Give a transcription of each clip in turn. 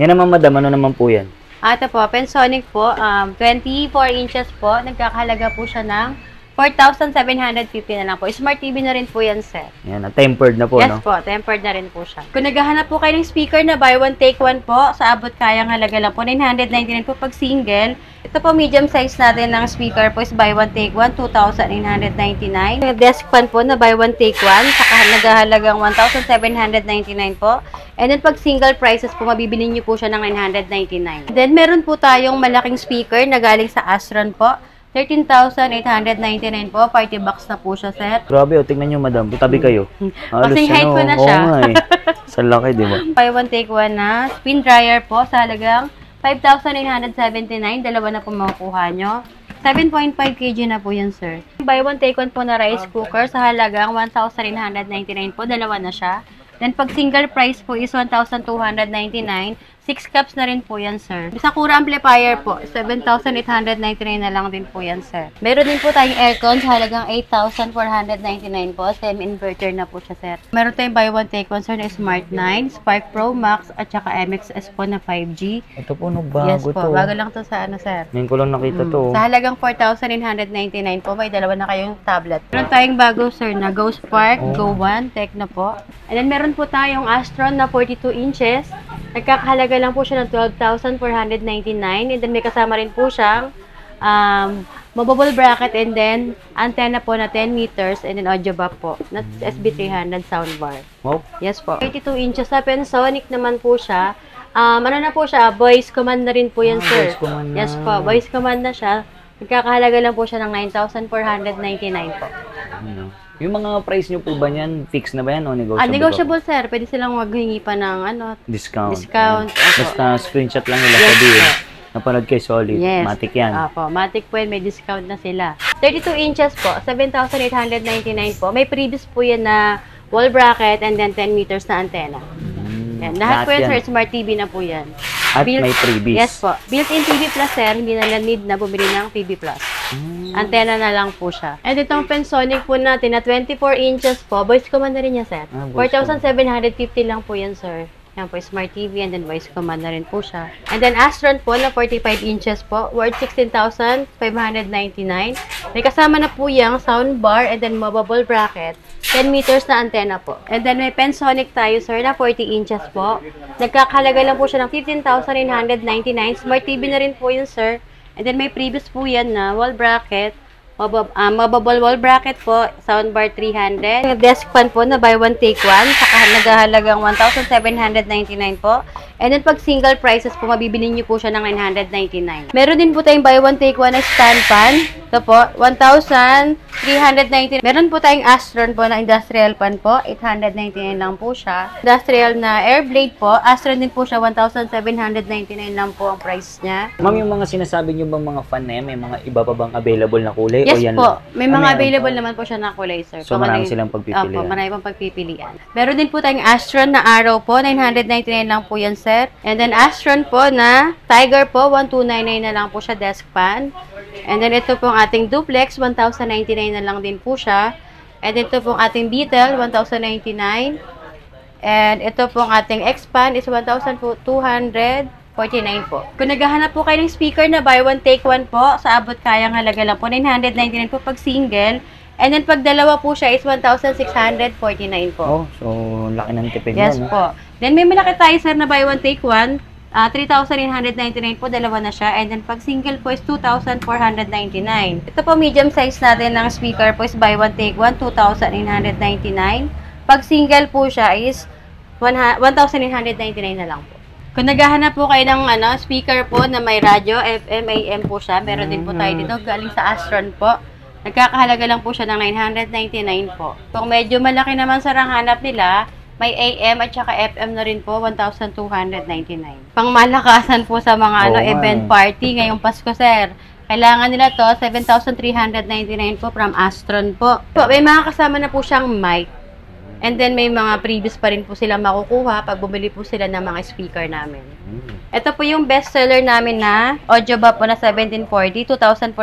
Yan naman, madam. Ano naman po yan? Ito po, Pensonic po, 24 inches po. Nagkakahalaga po siya ng 4,750 na lang po. Smart TV na rin po yan, sir. Yan, tempered na po, yes no? po, tempered na rin po siya. Kung naghahanap po kayo ng speaker na buy one take one po, sa abot kayang halaga lang po, 999 po pag single. Ito po, medium size natin ng speaker po is buy one take one, 2,999. Desk fan po na buy one take one, saka naghahalagang 1,799 po. And then pag single prices po, mabibili nyo po siya ng 999. Then meron po tayong malaking speaker na galing sa Astron po. 13,899 po. Party box na po siya, sir. Grabe, tingnan nyo, madam. Tabi kayo. Kasi height ko na siya. Oo nga eh. Sa laki, di ba? Buy one take one na spin dryer po sa halagang 5,979. Dalawa na po makukuha nyo. 7.5 kg na po yan, sir. Buy one take one po na rice cooker sa halagang 1,999 po. Dalawa na siya. Then pag single price po is 1,299. 6 cups na rin po yan, sir. Sakura amplifier po, 7,899 na lang din po yan, sir. Meron din po tayong aircon sa halagang 8,499 po. Semi-inverter na po siya, sir. Meron tayong buy one take one, sir, na Smart 9, Spark Pro Max, at saka MXS po na 5G. Ito po, no, bago yes po, to. bago lang to sa ano, sir. Ngayon ko lang nakita to. Sa halagang 4,999 po, may dalawa na kayong tablet. Meron tayong bago, sir, na Go Spark, Go One, Tecno po. And then meron po tayong Astron na 42 inches. Nagkakahalaga lang po siya ng 12,499. And then may kasama rin po siyang movable bracket and then antenna po na 10 meters and then audio back po na SB300 soundbar. Wow. Yes po. 32 inches na Pensonic naman po siya. Ano na po siya? Voice command na rin po yan, sir. Voice command na. Yes po. Voice command na siya. Nagkakahalaga lang po siya ng 9,499 po. Yung mga price nyo po ba niyan, fix na ba yan o negotiable? Negotiable, sir. Pwede silang maghingi pa ng discount. Discount. Basta screenshot lang nila sabihin. Napanood kay Solid. Yes. Matic yan. Opo. Matic po yan. May discount na sila. 32 inches po. 7,899 po. May previous po yan na wall bracket and then 10 meters na antenna. Yan. Lahat po yan, sir. Smart TV na po yan. At may freebies. Yes po. Built-in TV Plus, sir. Hindi na need na bumili ng TV Plus. Antenna na lang po siya. And itong Pensonic po natin na 24 inches po. Voice command na rin niya, sir. 4,750 lang po yan, sir. Yan po, Smart TV and then voice command na rin po siya. And then Astron po na 45 inches po. Worth 16,599. May kasama na po yung soundbar and then movable bracket. 10 meters na antenna po. And then may Pensonic tayo, sir, na 40 inches po. Nagkakahalaga lang po siya ng 15,999. Smart TV na rin po yun, sir. And then may previous po yan na wall bracket. Movable wall bracket po, soundbar 300. Desk fan po na buy one take one, saka naghahalagang 1,799 po. And then pag single prices po, mabibili niyo po siya ng 999. Meron din po tayong buy one take one na stand fan. Ito po, 1,399. Meron po tayong Astron po na industrial fan po, 899 lang po siya. Industrial na Airblade po, Astron din po siya, 1,799 lang po ang price niya. Ma'am, yung mga sinasabi niyo bang mga fan na yan, may mga iba pa bang available na kulay? Yes o yan po. lang? May mga available naman po siya na kulay, sir. So, marami silang pagpipilian. Opo, marami pang pagpipilian. Meron din po tayong Astron na Arrow po. 999 lang po yan, sir. And then Astron po na Tiger po. 1,299 na lang po siya, desk fan. And then ito pong ating Duplex. 1,099 na lang din po siya. And ito pong ating Beetle. 1,099. And ito pong ating X-Pan is 1,249 po. Kung naghahanap po kayo ng speaker na buy one take one po, sa abot kayang halaga lang po, 999 po pag single. And then pag dalawa po siya is 1,649 po. Oh, so laki ng tipid yes mo, no? po. Then may malaki tayo, sir, na buy one take one. 3,999 po, dalawa na siya. And then pag single po is 2,499. Ito po medium size natin ng speaker po is buy one take one, 2,999. Pag single po siya is 1,999 na lang po. Kung naghahanap po kayo ng speaker po na may radyo, FM, AM po siya, meron din po tayo dito, galing sa Astron po. Nagkakahalaga lang po siya ng 999 po. Kung medyo malaki naman sa hanap nila, may AM at saka FM na rin po, 1,299. Pangmalakasan po sa mga event party ngayong Pasko, sir. Kailangan nila to, 7,399 po from Astron po. May mga kasama na po siyang mic. And then may mga previous pa rin po sila makukuha pag bumili po sila ng mga speaker namin. Ito po yung best seller namin na audio ba po na 1740, 2,499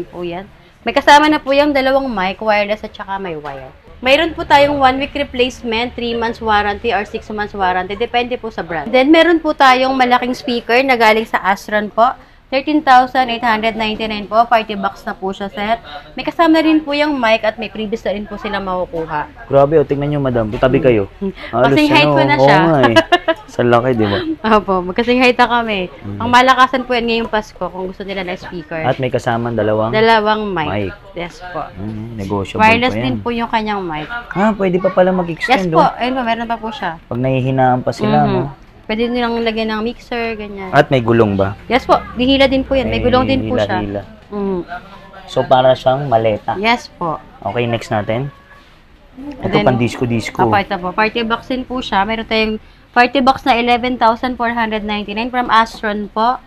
po yan. May kasama na po yung dalawang mic, wireless at saka may wire. Mayroon po tayong 1 week replacement, 3 months warranty, or 6 months warranty. Depende po sa brand. Then, meron po tayong malaking speaker na galing sa Astron po. 13,899 po. Party box na po siya, sir. May kasama rin po yung mic at may previous na rin po sila makukuha. Grabe, tingnan nyo, madam. Tabi kayo. Kasing height ko na siya. Oo nga eh. Sa laki, di ba? Opo, magkasing height na kami. Ang malakasan po yan ngayong Pasko kung gusto nila na speaker. At may kasamang dalawang mic. Yes po. Negotiable Wireless po yan. din po yung kanyang mic. Pwede pa pala Yes mag-extend. po. Ayun po, meron pa po siya. Pag nahihinaan pa sila, no? Pwede nilang lagyan ng mixer, ganyan. At may gulong ba? Yes po, dihila din po yan. May gulong din po siya. Hila. So, para siyang maleta. Yes po. Okay, next natin. Ito, Then, pan-disco-disco. Ito po. Party box din po siya. Meron tayong party box na 11,499 from Astron po.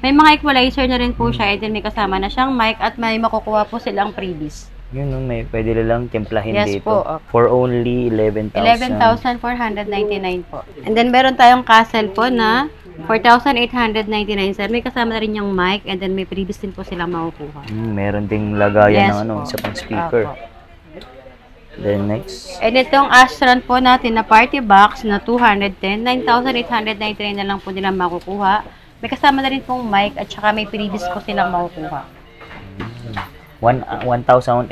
May mga equalizer na rin po siya. And then may kasama na siyang mic at may makukuha po silang freebies. Yun, no, may pwede lang timplahin Yes dito. po. For only 11,000. 11,499 po. And then meron tayong Castle po na 4,899 sir. May kasama na rin yung mic and then may previous din po silang makukuha. Meron ding lagayan Yes ng po. isa pang speaker. Opo. Then next. And itong Astron po natin na party box na 210, 9,899 na lang po nila makukuha. May kasama na rin pong mic at saka may previous po silang makukuha. 1,800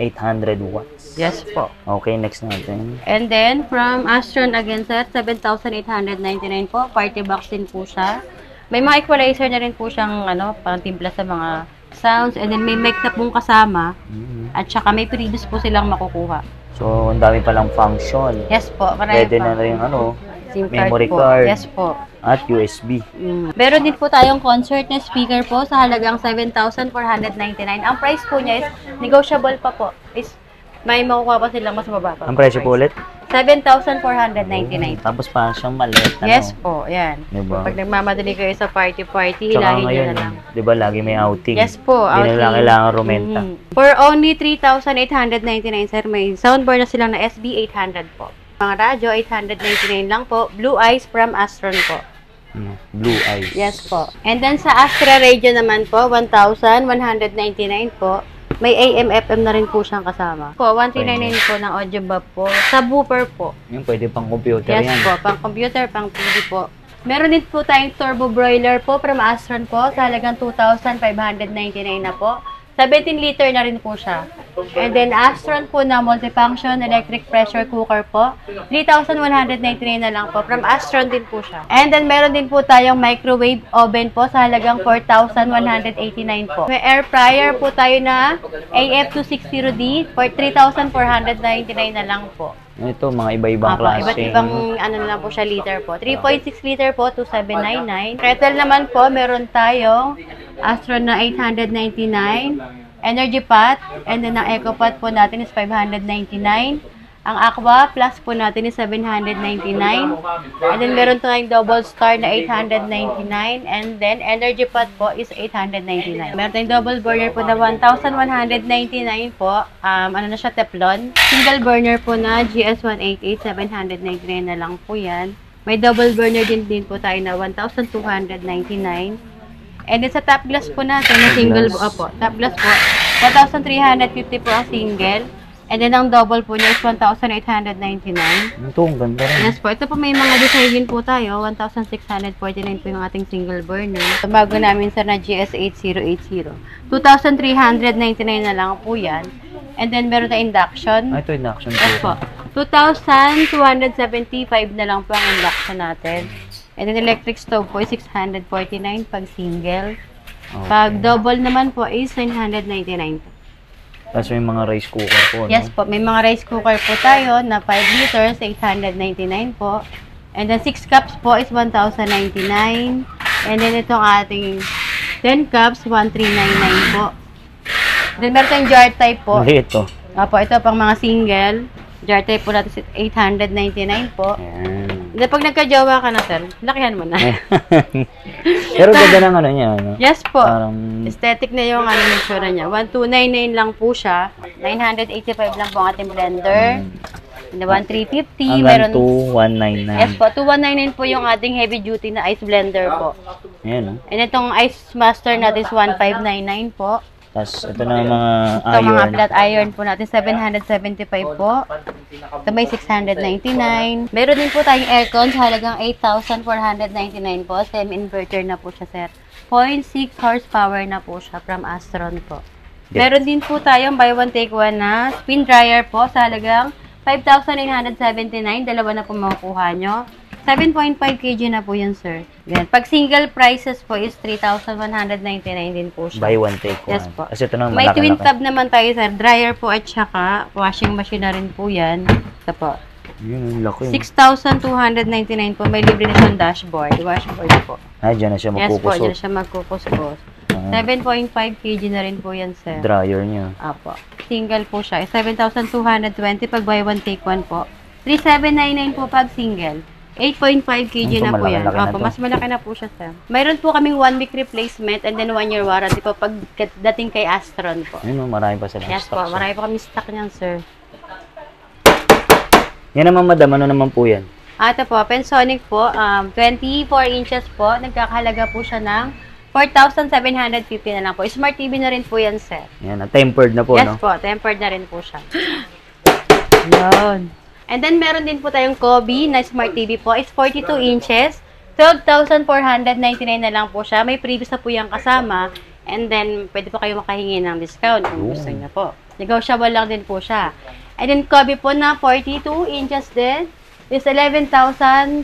watts. Yes po. Okay, next natin. And then, from Astron again, sir, 7,899 po. Party box din po siya. May mga equalizer na rin po siyang, pang timpla sa mga sounds. And then, may mic na pong kasama. At saka may previous po silang makukuha. So, ang dami palang function. Yes po. Pwede na rin, SIM memory po. card. Yes po. At USB. Meron din po tayong concert na speaker po sa halagang 7,499. Ang price po niya is negotiable pa po. May makukuha pa silang mas mababa. Ang presyo po ulit? 7,499. Tapos pa siyang maliit. Yes po, yan. Diba? Pag nagmamadali kayo sa party, Tsaka hilahin nyo ngayon, na lang. diba, lagi may outing. Yes po, Hindi na lang kailangan rumenta. For only 3,899, sir, may soundbar na silang na SB800 po. Mga radyo, 899 lang po. Blue Eyes from Astron po. Blue Eyes. Yes po. And then sa Astra Radio naman po, 1,199 po. May AM/FM na rin po siyang kasama. Po, 1,399 po ng audio bub po. Subwoofer po. Yung pwede pang computer Yes yan. po, pang computer, pang TV po. Meron din po tayong turbo broiler po from Astron po sa halagang 2,599 na po. 17 liter na rin po siya. And then Astron po na multifunction electric pressure cooker po. 3,199 na lang po. From Astron din po siya. And then meron din po tayong microwave oven po sa halagang 4,189 po. May air fryer po tayo na AF260D for 3,499 na lang po. Ito, mga iba-ibang klase. Iba't ibang na lang po siya liter po. 3.6 liter po, 2,799. Kettle naman po, meron tayong Astron na 899. Energy pot, and then ang Eco pot po natin is 599. Ang Aqua Plus po natin is 799. And then meron tayong Double Star na 899. And then Energy pot po is 899. Meron tayong Double Burner po na 1,199 po. Ano na siya, Teflon. Single burner po na GS188, 799 na lang po yan. May double burner din po tayo na 1,299. And then sa top glass po natin, na single po, top glass po, 1,350 po ang single. And then ang double po niya is 1,899. Ito, ang ganda rin. Yes po, ito po may mga design din po tayo, 1,649 po yung ating single burner. So, bago namin sir na GS8080. 2,399 na lang po yan. And then meron na induction. Ito, induction Yes po, 2,275 na lang po ang induction natin. And then electric stove po is 649 pag single. Okay. Pag double naman po is 999 po. Tapos may mga rice cooker po, Yes no? po, may mga rice cooker po tayo na 5 liters, 899 po. And then 6 cups po is 1,099. And then itong ating 10 cups, 1,399 po. Then meron tayong jar type po. Maliit to. Opo, ito pang mga single. Jar type po natin is 899 po. Ayan. Then pag nagka-jowa ka na sir, lakihan mo na. Pero ganda ng ano niya, no? Yes po. Parang, Aesthetic na yung ano yung tsura niya. 1,299 lang po siya. 985 lang po ang ating blender. And the 1,350. hanggang 2,199. Yes po, 2,199 po yung ating heavy duty na ice blender po. Ayan, no? And itong ice master natin is 1,599 po. Tapos, ito na mga Ito mga iron. flat iron po natin, 775 po. Ito may 699. Meron din po tayong aircon sa halagang 8,499 po. Semi-inverter na po siya, sir. 0.6 horsepower na po siya from Astron po. Yeah. Meron din po tayong buy one take one na spin dryer po sa halagang 5,979. Dalawa na po makukuha nyo. 7.5 kg na po yan, sir. Yan. Pag single prices po is 3,199 din po siya. Buy one, take one. Yes po. Kasi ito na May malaki-laki. twin tab naman tayo, sir. Dryer po at saka washing machine na rin po yan. Ito po. Yun, ang laki. 6,299 po. May libre na siyang dashboard. Washboard po. Ah, dyan na siya Yes po, magkukusot. dyan na siya magkukusot. 7.5 kg na rin po yan, sir. Dryer niya. Apo. Single po siya. 7,220 pag buy one take one po. 3,799 po pag single. 8.5 kg Ito, na po yan. malaki-laki na Opo, to. mas malaki na po siya, sir. Mayroon po kaming 1 week replacement and then 1 year warranty po pag dating kay Astron po. Ayun, marami pa sila. Yes po, marami po kami stock niyan, sir. Yan naman, madam. Ano naman po yan? Ito po, Pensonic po, 24 inches po. Nagkakahalaga po siya ng 4,750 na lang po. Smart TV na rin po yan, sir. Yan, tempered na po, Yes no? po, tempered na rin po siya. Yan. And then, meron din po tayong Kobe na Smart TV po. It's 42 inches. 12,499 na lang po siya. May previous na po yung kasama. And then, pwede po kayo makahingi ng discount kung gusto niyo po. Negotiable lang din po siya. And then, Kobe po na 42 inches din. Is 11,499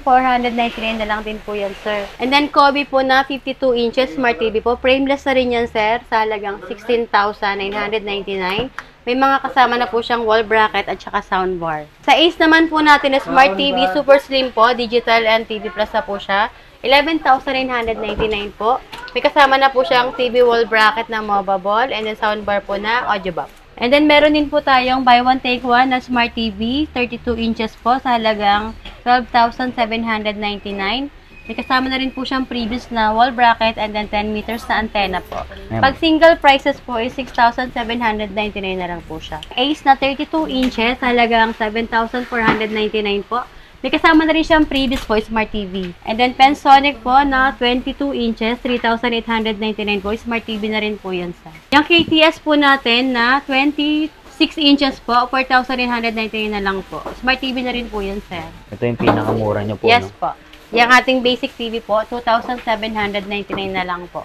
na lang din po yan, sir. And then, Kobe po na 52 inches Smart TV po. Frameless na rin yan, sir. Sa halagang 16,999. May mga kasama na po siyang wall bracket at saka soundbar. Sa Ace naman po natin na Smart TV, super slim po, digital and TV Plus na po siya. 11,999 po. May kasama na po siyang TV wall bracket na movable and then soundbar po na audio box. And then meron din po tayong buy one take one na Smart TV, 32 inches po sa halagang 12,799. May kasama na rin po siyang previous na wall bracket and then 10 meters na antenna po. Ayan. Pag single prices po is 6,799 na lang po siya. Ace na 32 inches, halagang 7,499 po. May kasama na rin siyang previous po, Smart TV. And then Pensonic po na 22 inches, 3,899 po. Smart TV na rin po yan sa. Yung KTS po natin na 26 inches po, 4,999 na lang po. Smart TV na rin po yan, sir. Ito yung pinakamura niyo po, Yes no? po. Yung ating basic TV po, 2,799 na lang po.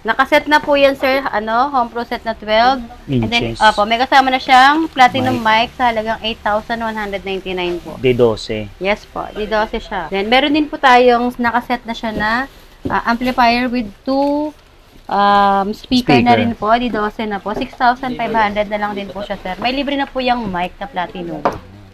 Nakaset na po yan, sir, home pro set na 12. And then, Inches. may kasama na siyang platinum mic sa halagang 8,199 po. D12. Yes po, D12 siya. Then, meron din po tayong nakaset na siya na amplifier with 2 speaker na rin po. D12 na po. 6,500 na lang din po siya, sir. May libre na po yung mic na platinum.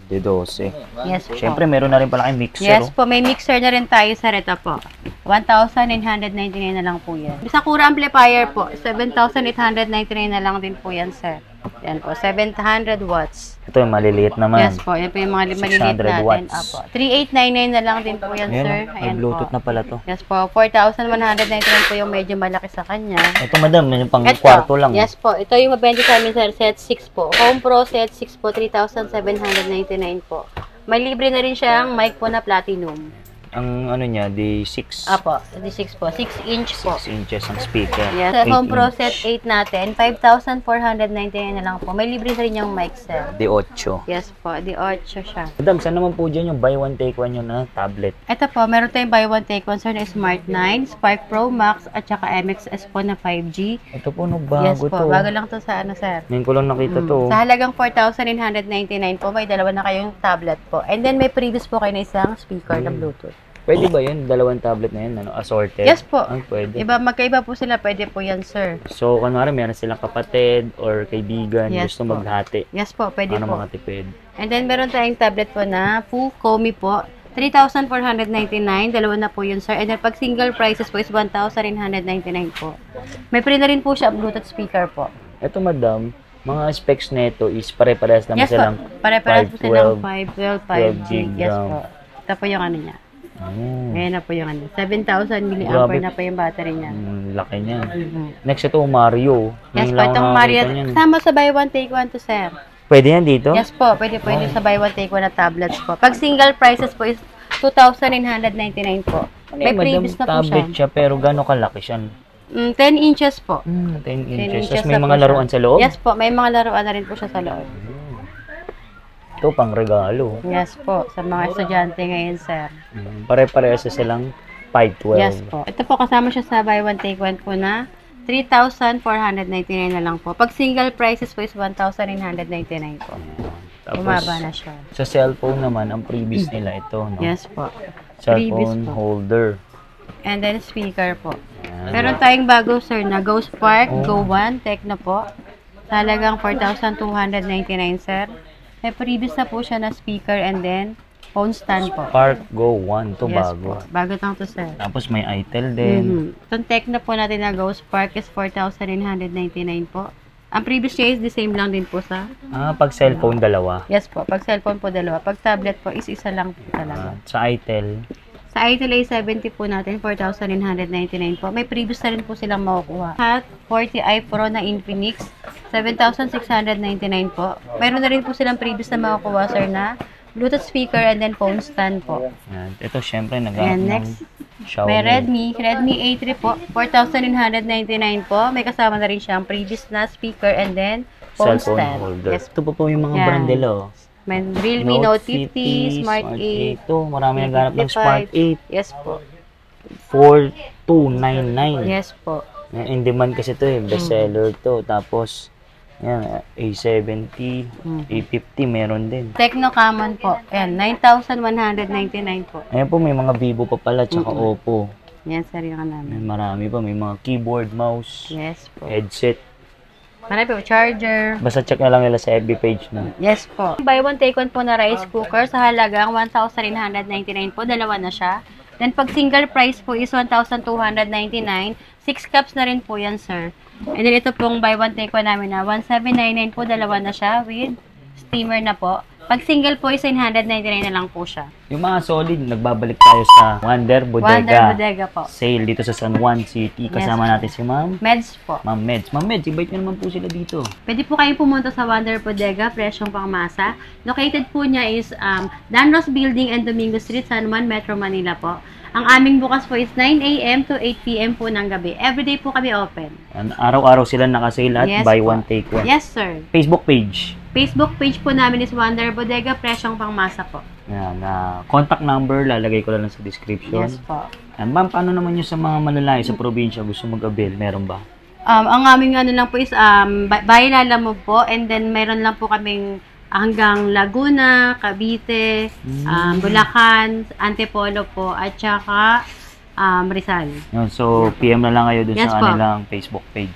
D12. Yes po. Siyempre, meron na rin pala kayong mixer. Yes Oh. po, may mixer na rin tayo sa reta po. 1,999 na lang po yan. Sakura amplifier po, 7,899 na lang din po yan, sir. Yan po, 700 watts. Ito yung maliliit naman. Yes po, yan po yung mga maliliit 600 natin. watts. Apo. 3,899 na lang din po yan, Ayan, sir. may Bluetooth na pala to. Yes po, 4,199 po yung medyo malaki sa kanya. Ito, madam, yung pang Ito, kwarto lang. yes po, ito yung mabenta sa amin, sir, set 6 po. Home Pro set 6 po, 3,799 po. May libre na rin siyang mic po na platinum. Ang ano niya, D6. Apo, D6 po, 6 inch po. 6 inches ang speaker. Yes, sa 8 Home Pro inch. set 8 natin, 5,499 na lang po. May libre na rin yung mic, sir. D8. Yes po, di 8 siya. Madam, saan naman po dyan yung buy one take one yun na tablet? Ito po, meron tayong buy one take one, sir, na Smart 9, Spark Pro Max, at saka MXS po na 5G. Ito po, no, bago Yes po, to. bago lang to sa sir. Ngayon ko lang nakita to. Sa halagang 4,999 po, may dalawa na kayong tablet po. And then may previous po kayo na isang speaker na Bluetooth. Pwede ba yun? Dalawang tablet na yun, assorted? Yes po. Ay, pwede. Magkaiba po sila, pwede po yan, sir. So, kunwari, meron silang kapatid or kaibigan, Yes gusto po. maghati. Yes po, pwede Para po. makatipid. And then meron tayong tablet po na Fukomi po. 3,499. Dalawa na po yun, sir. And then pag single prices po is 1,999 po. May free na rin po siya Bluetooth speaker po. Ito, madam, mga specs nito is pare-parehas naman Yes po. silang Pare-parehas po silang 512, 512, 5G. 12 Yes RAM. po. Ito po yung ano niya. Oh, Ayan na po yung ano. 7,000 Grabe. mAh na po yung battery niya. laki niya. Mhm. Next, ito, Mario. Yes Ngayon po, lang ako itong nakakita Mario. niyan. Kasama sa buy one take one to, sir. Pwede yan dito? Yes po, pwede po yun sa buy one take one na tablets po. Pag single prices po is 2,999 po. Ano May yung, madam, previous na po tablet siya. siya, pero gano'ng kalaki siya? 10 inches po. 10 10 inches. inches Tapos may na mga po laruan siya. sa loob? Yes po, may mga laruan na rin po siya sa loob. Ito, pang regalo. Yes po, sa mga estudyante ngayon, sir. Pare-parehas na silang 512. Yes po. Ito po, kasama siya sa buy one, take one po na 3,499 na lang po. Pag single prices po is 1,999 po. Tapos, Bumaba na siya. sa cellphone naman, ang previous nila ito, no? Yes po. Cellphone Previous po. holder. And then speaker po. Ayan. Meron tayong bago, sir, na Go Spark, Oh. Go One, Tecno po. Talagang 4,299, sir. May previous na po siya na speaker and then phone stand po. Spark Go 1. Ito Yes bago. po. Bago lang to, sir. Tapos may itel din. Itong Tecno po natin na Go Spark is 4,999 po. Ang previous niya is the same lang din po sa... Pag cellphone, dalawa. Yes po. Pag cellphone po, dalawa. Pag tablet po, is-isa lang po talaga. Sa itel, Sa Itel A70 po natin, 4,999 po. May previous na rin po silang makukuha. At 40i Pro na Infinix, 7,699 po. Meron na rin po silang previous na makukuha, sir, na Bluetooth speaker and then phone stand po. yan. Ito, syempre, Ayan, nag-aap ng next. Xiaomi. May Redmi A3 po, 4,999 po. May kasama na rin siyang previous na speaker and then phone Cellphone stand. holder. Yes. Ito po yung mga Yan. brand nila, oh. May Realme Note 50, Smart 8. Ito, marami naghanap ng 55. Smart 8. Yes po. 4299. Yes po. In demand kasi ito eh, bestseller to. Tapos, yan, A70, A50 meron din. Tecno Camon po. Ayan, 9,199 po. Ayan po, may mga Vivo pa pala, tsaka Oppo. Yan, sir, yung namin. Ayan, marami pa, may mga keyboard, mouse, Yes po. headset. Marami po, charger. Basta check na lang nila sa FB page na. Yes po. Buy one, take one po na rice cooker sa halagang 1,999 po. Dalawa na siya. Then, pag single price po is 1,299. 6 cups na rin po yan, sir. And then, ito pong buy one, take one namin na 1,799 po. Dalawa na siya with steamer na po. Pag single po is 999 na lang po siya. Yung mga solid, nagbabalik tayo sa Wonder Bodega. Wonder Bodega po. Sale dito sa San Juan City. Kasama natin si Ma'am. Meds po. Ma'am Meds. Ma'am Meds, invite nyo naman po sila dito. Pwede po kayong pumunta sa Wonder Bodega, presyong pangmasa. Located po niya is Danros Building and Domingo Street, San Juan, Metro Manila po. Ang aming bukas po is 9 a.m. to 8 p.m. po ng gabi. Everyday po kami open. Araw-araw sila nakasale at Yes buy po. one, take one. Yes, sir. Facebook page. Facebook page po namin is Wonder Bodega, presyong pangmasa po. Yan, contact number, lalagay ko lang sa description. Yes po. Yan, ma'am, paano naman yung sa mga malalayo sa probinsya gusto mag-avail? Meron ba? Ang aming ano lang po is Baylala mo po, and then meron lang po kaming hanggang Laguna, Cavite, Bulacan, Antipolo po, at saka Rizal. Yan, so, PM na lang kayo dun Yes sa po. kanilang Facebook page.